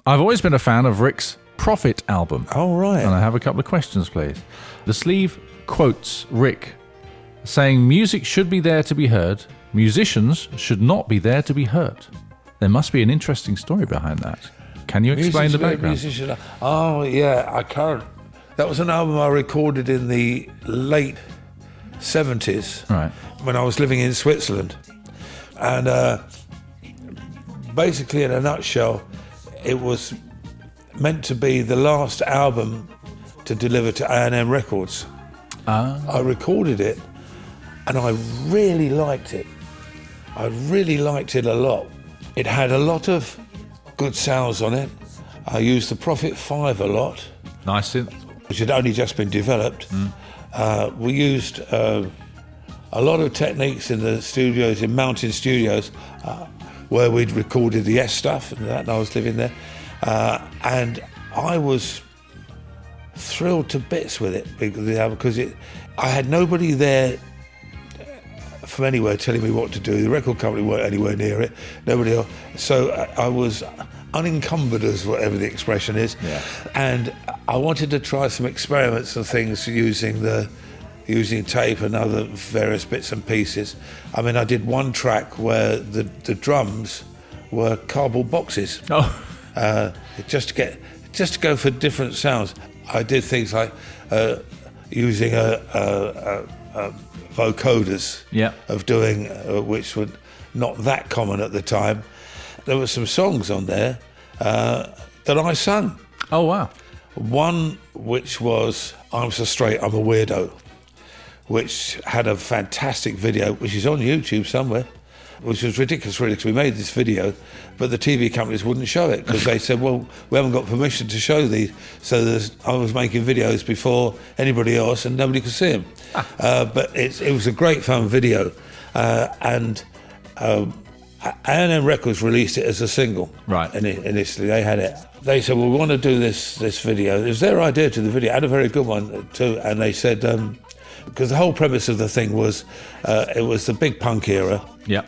I've always been a fan of Rick's Prophet album. Oh, right. And I have a couple of questions, please. The sleeve quotes Rick saying music should be there to be heard. Musicians should not be there to be hurt. There must be an interesting story behind that. Can you explain the background? Oh, yeah. That was an album I recorded in the late 70s, Right. when I was living in Switzerland. And basically, in a nutshell, it was meant to be the last album to deliver to A&M Records. I recorded it, and I really liked it. I really liked it a lot. It had a lot of good sounds on it. I used the Prophet 5 a lot. Nice synth. Which had only just been developed. We used a lot of techniques in the studios, in Mountain Studios, where we'd recorded the S stuff and I was living there. And I was thrilled to bits with it because I had nobody there from anywhere telling me what to do. The record company weren't anywhere near it, nobody else. So I was unencumbered, as whatever the expression is. Yeah. And I wanted to try some experiments and things using tape and other various bits and pieces. I mean, I did one track where the drums were cardboard boxes. Just to go for different sounds. I did things like using vocoders of doing, which were not that common at the time. There were some songs on there that I sung. Oh, wow. One which was I'm So Straight, I'm a Weirdo, which had a fantastic video, which is on YouTube somewhere, which was ridiculous really, because we made this video, but the TV companies wouldn't show it because they said, well, we haven't got permission to show these. So I was making videos before anybody else and nobody could see them. But it was a great fun video. And A&M Records released it as a single. Right. Initially, they had it. They said, well, we want to do this video. It was their idea to the video. I had a very good one too. And they said, because the whole premise of the thing was, it was the big punk era. Yeah.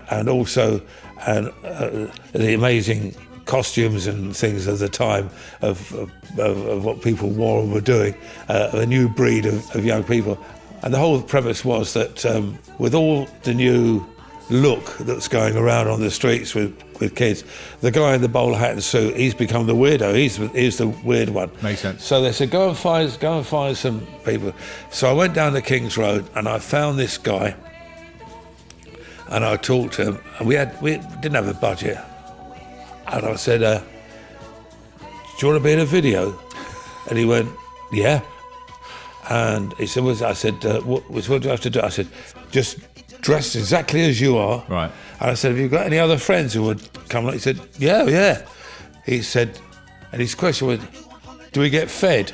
And also the amazing costumes and things of the time of what people wore and were doing, a new breed of young people. And the whole premise was that with all the new look that's going around on the streets with kids, the guy in the bowler hat and suit, he's become the weirdo. He's the weird one. Makes sense. So they said, go and find some people. So I went down the King's Road and I found this guy, and I talked to him. And we didn't have a budget, and I said, do you want to be in a video? And he went, yeah. And he said, I said, what do I have to do? I said, just dressed exactly as you are. Right. And I said, have you got any other friends who would come? He said, yeah. He said, and his question was, do we get fed?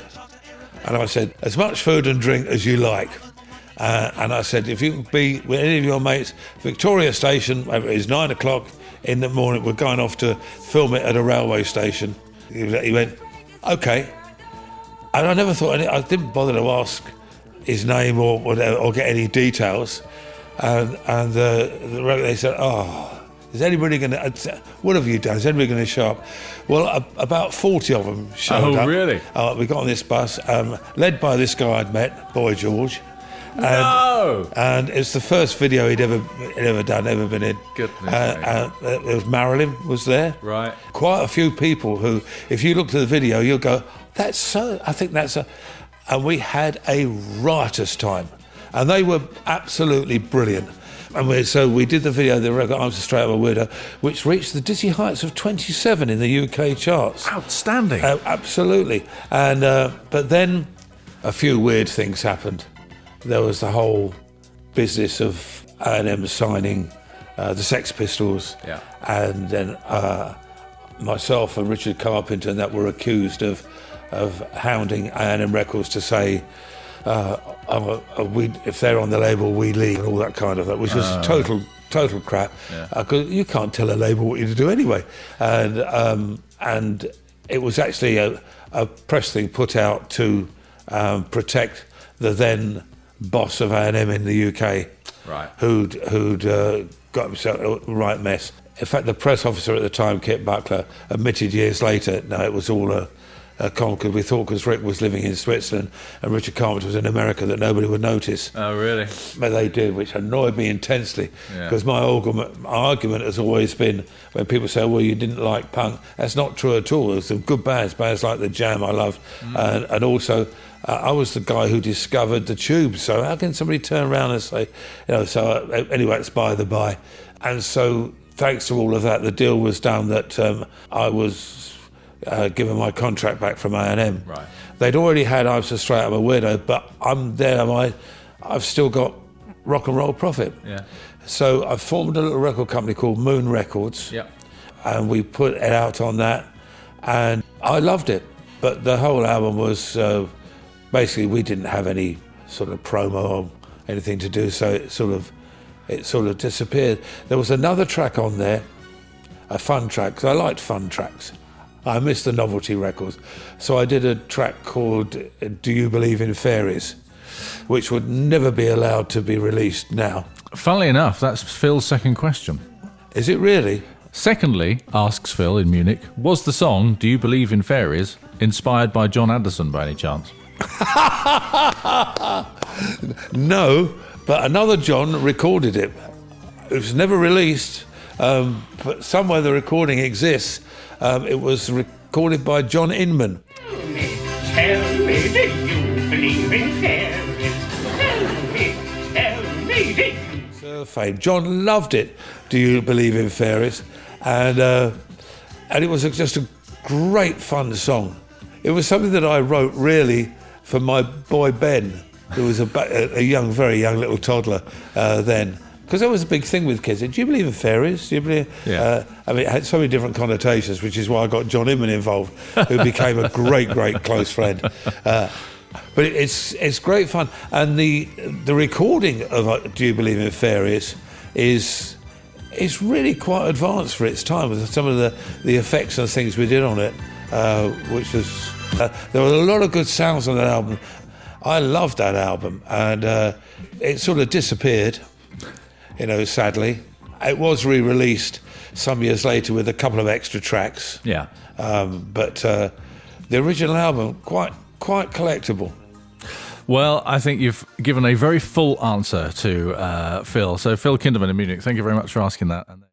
And I said, as much food and drink as you like. And I said, if you can be with any of your mates, Victoria Station, it's 9 o'clock in the morning, we're going off to film it at a railway station. He went, okay. And I never thought, I didn't bother to ask his name or whatever, or get any details. And they said, is anybody going to, what have you done? Is anybody going to show up? Well, about 40 of them showed up. Oh, really? We got on this bus, led by this guy I'd met, Boy George. And it's the first video he'd ever been in. Goodness. There was Marilyn was there. Right. Quite a few people who, if you looked at the video, you'll go, and we had a riotous time. And they were absolutely brilliant. And so we did the video, the record, I'm So Straight, I'm a Weirdo, which reached the dizzy heights of 27 in the UK charts. Outstanding. Absolutely. And but then a few weird things happened. There was the whole business of A&M signing the Sex Pistols. Yeah. And then myself and Richard Carpenter and that were accused of hounding A&M Records to say, if they're on the label, we leave, and all that kind of that, which was total crap. Yeah. You can't tell a label what you to do anyway. And it was actually a press thing put out to protect the then boss of A&M in the UK, right? Who'd got himself a right mess. In fact, the press officer at the time, Kit Buckler, admitted years later, no, it was all a con, because we thought because Rick was living in Switzerland and Richard Carpenter was in America that nobody would notice. Oh, really? But they did, which annoyed me intensely, because my argument has always been, when people say, well, you didn't like punk, that's not true at all. There's some good bands like The Jam I loved, and also I was the guy who discovered the Tubes, so how can somebody turn around and say, so anyway, it's by the by. And so thanks to all of that, the deal was done that I was given my contract back from A&M. Right. They'd already had I'm So Straight I'm a Weirdo, but I'm there, I've still got Rock and Roll Prophet. Yeah. So I formed a little record company called Moon Records, and we put it out on that, and I loved it. But the whole album was, basically we didn't have any sort of promo or anything to do, so it sort of disappeared. There was another track on there, a fun track, because I liked fun tracks. I missed the novelty records. So I did a track called Do You Believe in Fairies, which would never be allowed to be released now. Funnily enough, that's Phil's second question. Is it really? Secondly, asks Phil in Munich, was the song Do You Believe in Fairies inspired by John Anderson by any chance? No, but another John recorded it. It was never released, but somewhere the recording exists. It was recorded by John Inman. Tell me, do you believe in fairies? Tell me, do you? Fame. John loved it. Do You Believe in Fairies? And it was just a great fun song. It was something that I wrote really for my boy Ben, who was a very young little toddler then. Because that was a big thing with kids. Do you believe in fairies? Do you believe? Yeah. It had so many different connotations, which is why I got John Inman involved, who became a great close friend. But it's great fun, and the recording of Do You Believe in Fairies is really quite advanced for its time, with some of the effects and things we did on it, which was there were a lot of good sounds on that album. I loved that album, and it sort of disappeared. Sadly. It was re-released some years later with a couple of extra tracks. Yeah. But the original album, quite collectible. Well, I think you've given a very full answer to Phil. So Phil Kinderman in Munich, thank you very much for asking that.